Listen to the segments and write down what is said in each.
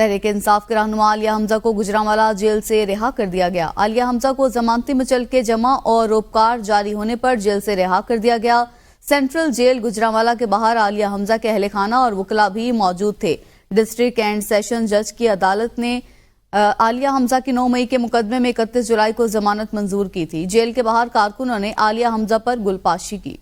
تحریک انصاف کے رہنما عالیہ حمزہ کو گجرانوالہ جیل سے رہا کر دیا گیا۔ عالیہ حمزہ کو ضمانتی مچل کے جمع اور روپکار جاری ہونے پر جیل سے رہا کر دیا گیا۔ سینٹرل جیل گجرانوالہ کے باہر عالیہ حمزہ کے اہل خانہ اور وکلاء بھی موجود تھے۔ ڈسٹرکٹ اینڈ سیشن جج کی عدالت نے عالیہ حمزہ کی 9 مئی کے مقدمے میں 31 جولائی کو ضمانت منظور کی تھی۔ جیل کے باہر کارکنوں نے عالیہ حمزہ پر گلپاشی کی۔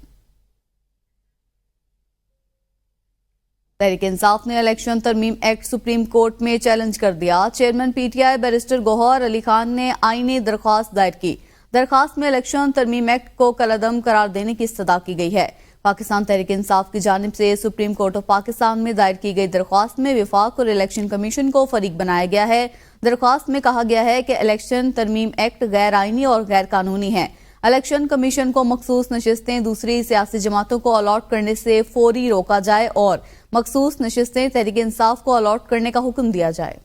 تحریک انصاف نے الیکشن ترمیم ایکٹ سپریم کورٹ میں چیلنج کر دیا۔ Chairman P T I barrister Gohar Ali Khan نے آئینی درخواست دائر کی۔ درخواست میں الیکشن ترمیم ایکٹ کو کالعدم قرار دینے کی استدعا کی گئی ہے۔ پاکستان تحریک انصاف کی جانب سے سپریم کورٹ آف پاکستان میں دائر کی گئی درخواست میں وفاق اور الیکشن کمیشن کو فریق بنایا گیا ہے۔ درخواست میں کہا گیا ہے کہ الیکشن ترمیم ایکٹ غیر آئینی اور غیر قانونی ہے۔ الیکشن کمیشن کو مخصوص نشستیں دوسری سیاسی جماعتوں کو الاٹ کرنے سے فوری روکا جائے اور مخصوص نشستیں تحریک انصاف کو الاٹ کرنے کا حکم دیا جائے۔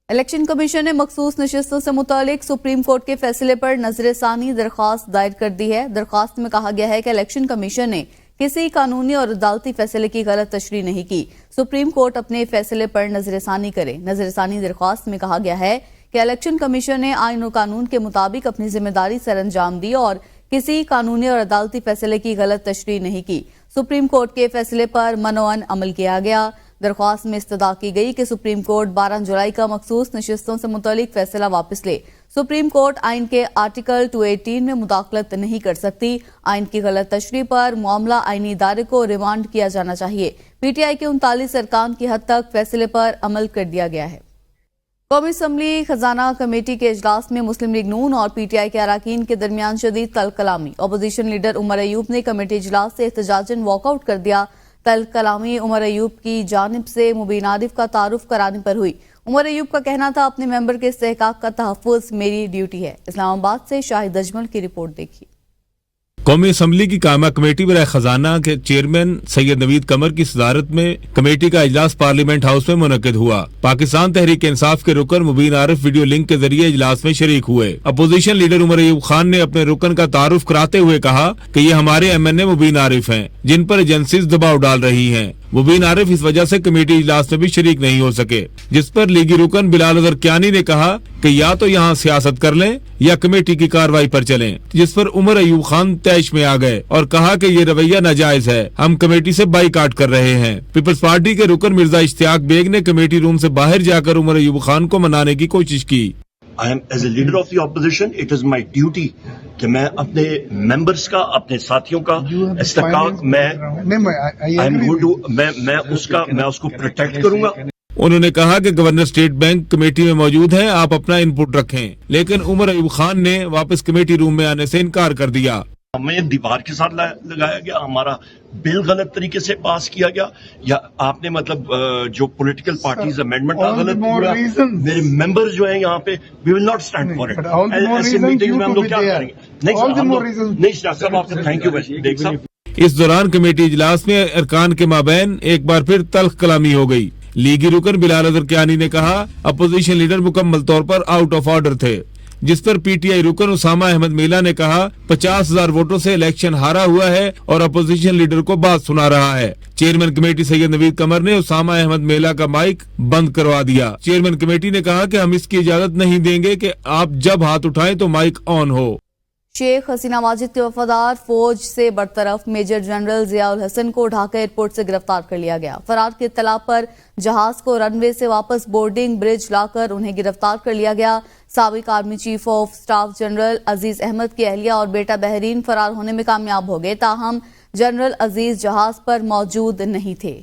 الیکشن کمیشن نے مخصوص نشستوں سے متعلق سپریم کورٹ کے فیصلے پر نظر ثانی درخواست دائر کر دی ہے۔ درخواست میں کہا گیا ہے کہ الیکشن کمیشن نے کسی قانونی اور عدالتی فیصلے کی غلط تشریح نہیں کی۔ سپریم کورٹ اپنے فیصلے پر نظر ثانی کرے۔ نظر ثانی درخواست میں کہا گیا ہے کہ الیکشن کمیشن نے آئین و قانون کے مطابق اپنی ذمہ داری سر انجام دی اور کسی قانونی اور عدالتی فیصلے کی غلط تشریح نہیں کی۔ سپریم کورٹ کے فیصلے پر منوعن عمل کیا گیا۔ درخواست میں استدعا کی گئی کہ سپریم کورٹ 12 جولائی کا مخصوص نشستوں سے متعلق فیصلہ واپس لے۔ سپریم کورٹ آئین کے آرٹیکل 218 میں مداخلت نہیں کر سکتی۔ آئین کی غلط تشریح پر معاملہ آئینی ادارے کو ریمانڈ کیا جانا چاہیے۔ پی ٹی آئی کے 39 ارکان کی حد تک فیصلے پر عمل کر دیا گیا ہے۔ قومی اسمبلی خزانہ کمیٹی کے اجلاس میں مسلم لیگ نون اور پی ٹی آئی کے اراکین کے درمیان شدید تلخ کلامی۔ اپوزیشن لیڈر عمر ایوب نے کمیٹی اجلاس سے احتجاجاً واک آؤٹ کر دیا۔ تلخ کلامی عمر ایوب کی جانب سے مبین عارف کا تعارف کرانے پر ہوئی۔ عمر ایوب کا کہنا تھا اپنے ممبر کے استحقاق کا تحفظ میری ڈیوٹی ہے۔ اسلام آباد سے شاہد اجمل کی رپورٹ دیکھیے۔ قومی اسمبلی کی قائمہ کمیٹی برائے خزانہ کے چیئرمین سید نوید قمر کی صدارت میں کمیٹی کا اجلاس پارلیمنٹ ہاؤس میں منعقد ہوا۔ پاکستان تحریک انصاف کے رکن مبین عارف ویڈیو لنک کے ذریعے اجلاس میں شریک ہوئے۔ اپوزیشن لیڈر عمر ایوب خان نے اپنے رکن کا تعارف کراتے ہوئے کہا کہ یہ ہمارے ایم این اے مبین عارف ہیں جن پر ایجنسیز دباؤ ڈال رہی ہیں۔ مبین عارف اس وجہ سے کمیٹی اجلاس میں بھی شریک نہیں ہو سکے، جس پر لیگی رکن بلال اظہر کیانی نے کہا کہ یا تو یہاں سیاست کر لیں یا کمیٹی کی کارروائی پر چلیں، جس پر عمر ایوب خان طیش میں آ گئے اور کہا کہ یہ رویہ ناجائز ہے، ہم کمیٹی سے بائیکاٹ کر رہے ہیں۔ پیپلز پارٹی کے رکن مرزا اشتیاق بیگ نے کمیٹی روم سے باہر جا کر عمر ایوب خان کو منانے کی کوشش کی۔ I am as a leader of the opposition, it is my duty کہ میں اپنے ممبرز کا، اپنے ساتھیوں کا استحقاق میں اس کو پروٹیکٹ کروں گا۔ انہوں نے کہا کہ گورنر اسٹیٹ بینک کمیٹی میں موجود ہیں، آپ اپنا ان پٹ رکھیں، لیکن عمر ایوب خان نے واپس کمیٹی روم میں آنے سے انکار کر دیا۔ ہمیں دیوار کے ساتھ لگایا گیا، ہمارا بل غلط طریقے سے پاس کیا گیا، یا آپ نے مطلب جو پولیٹیکل پارٹیز امینڈمنٹ کا غلط کیا۔ میرے ممبر جو ہیں یہاں پہ we will not stand for it. ایسے میٹنگ میں ہم لوگ کیا کریں گے؟ نہیں صاحب، آپ کا تھینک یو دیکھ صاحب۔ اس دوران کمیٹی اجلاس میں ارکان کے مابین ایک بار پھر تلخ کلامی ہو گئی۔ لیگی رکن بلال اظہر کیانی نے کہا اپوزیشن لیڈر مکمل طور پر آؤٹ آف آرڈر تھے، جس پر پی ٹی آئی رکن اسامہ احمد میلا نے کہا 50,000 ووٹوں سے الیکشن ہارا ہوا ہے اور اپوزیشن لیڈر کو بات سنا رہا ہے۔ چیئرمین کمیٹی سید نوید قمر نے اسامہ احمد میلا کا مائک بند کروا دیا۔ چیئرمین کمیٹی نے کہا کہ ہم اس کی اجازت نہیں دیں گے کہ آپ جب ہاتھ اٹھائیں تو مائک آن ہو۔ شیخ حسینہ واجد کے وفادار فوج سے برطرف میجر جنرل ضیاء الحسن کو ڈھاکہ ایئرپورٹ سے گرفتار کر لیا گیا۔ فرار کی اطلاع پر جہاز کو رن وے سے واپس بورڈنگ برج لا کر انہیں گرفتار کر لیا گیا۔ سابق army chief of staff general Aziz Ahmed کی اہلیہ اور بیٹا بحرین فرار ہونے میں کامیاب ہو گئے، تاہم جنرل عزیز جہاز پر موجود نہیں تھے۔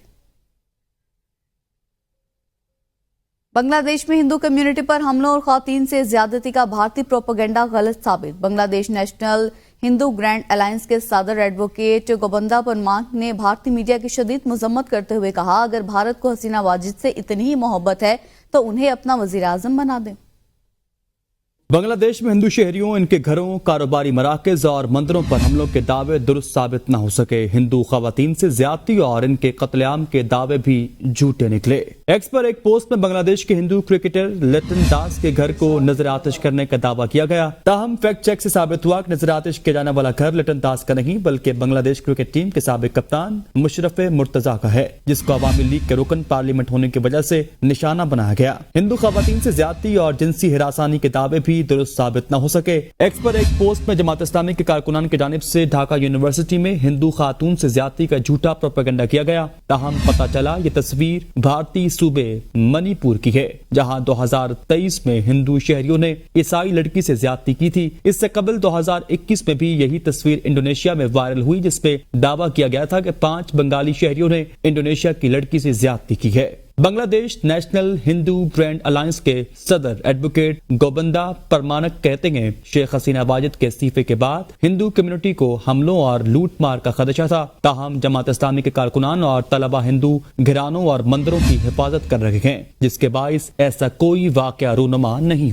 بنگلہ دیش میں ہندو کمیونٹی پر حملوں اور خواتین سے زیادتی کا بھارتی پروپیگنڈا غلط ثابت۔ بنگلہ دیش نیشنل ہندو گرینڈ الائنس کے صدر ایڈوکیٹ گوبندا پرمانک نے بھارتی میڈیا کی شدید مذمت کرتے ہوئے کہا اگر بھارت کو حسینہ واجد سے اتنی ہی محبت ہے تو انہیں اپنا وزیر اعظم بنا دیں۔ بنگلہ دیش میں ہندو شہریوں، ان کے گھروں، کاروباری مراکز اور مندروں پر حملوں کے دعوے درست ثابت نہ ہو سکے۔ ہندو خواتین سے زیادتی اور ان کے قتل عام کے دعوے بھی جھوٹے نکلے۔ ایکس پر ایک پوسٹ میں بنگلہ دیش کے ہندو کرکٹر لٹن داس کے گھر کو نظر آتش کرنے کا دعویٰ کیا گیا، تاہم فیکٹ چیک سے ثابت ہوا کہ نظر آتش کیا جانے والا گھر لٹن داس کا نہیں بلکہ بنگلہ دیش کرکٹ ٹیم کے سابق کپتان مشرف مرتضیٰ کا ہے، جس کو عوامی لیگ کے رکن پارلیمنٹ ہونے کی وجہ سے نشانہ بنایا گیا۔ ہندو خواتین سے زیادتی اور جنسی ہراسانی کے دعوے بھی درست ثابت نہ ہو سکے۔ ایکس پر ایک پوسٹ میں جماعت اسلامی کے کارکنان کی جانب سے ڈھاکہ یونیورسٹی میں ہندو خاتون سے زیادتی کا جھوٹا پروپیگنڈا کیا گیا، تاہم پتہ چلا یہ تصویر بھارتی صوبے منی پور کی ہے، جہاں 2023 میں ہندو شہریوں نے عیسائی لڑکی سے زیادتی کی تھی۔ اس سے قبل 2021 میں بھی یہی تصویر انڈونیشیا میں وائرل ہوئی، جس پہ دعویٰ کیا گیا تھا کہ 5 بنگالی شہریوں نے انڈونیشیا کی لڑکی سے زیادتی کی ہے۔ بنگلہ دیش نیشنل ہندو برینڈ الائنس کے صدر ایڈوکیٹ گوبندا پرمانک کہتے ہیں شیخ حسینہ واجد کے استعفے کے بعد ہندو کمیونٹی کو حملوں اور لوٹ مار کا خدشہ تھا، تاہم جماعت اسلامی کے کارکنان اور طلبہ ہندو گھرانوں اور مندروں کی حفاظت کر رہے ہیں، جس کے باعث ایسا کوئی واقعہ رونما نہیں ہوا۔